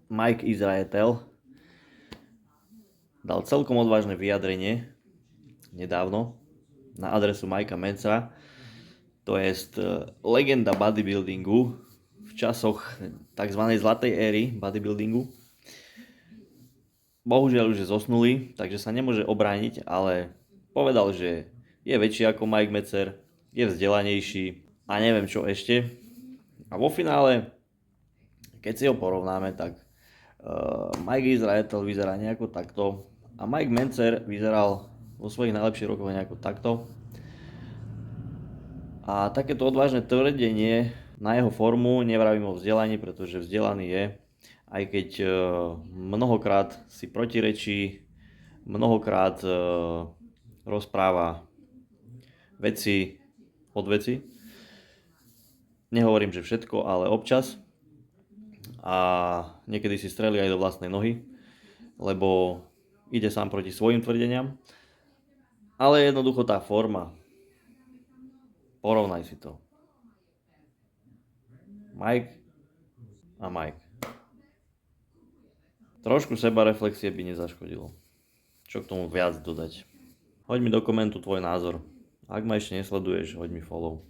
Mike Israetel dal celkom odvážne vyjadrenie nedávno na adresu Mikea Mencera, to jest legenda bodybuildingu v časoch tzv. Zlatej éry bodybuildingu. Bohužiaľ už je zosnulý, takže sa nemôže obrániť, ale povedal, že je väčší ako Mike Metzer, je vzdelanejší a neviem čo ešte. A vo finále, keď si ho porovnáme, tak Mike Israetel vyzerá nejako takto a Mike Mentzer vyzeral vo svojich najlepších rokoch nejako takto. A takéto odvážne tvrdenie na jeho formu, nevravím o vzdelaní, pretože vzdelaný je, aj keď mnohokrát si protirečí, mnohokrát rozpráva veci od veci. Nehovorím, že všetko, ale občas. A niekedy si strelí aj do vlastnej nohy, lebo ide sám proti svojim tvrdeniam. Ale jednoducho tá forma, porovnaj si to. Mike a Mike. Trošku sebareflexie by nezaškodilo. Čo k tomu viac dodať? Hoď mi do komentu tvoj názor. Ak ma ešte nesleduješ, hoď mi follow.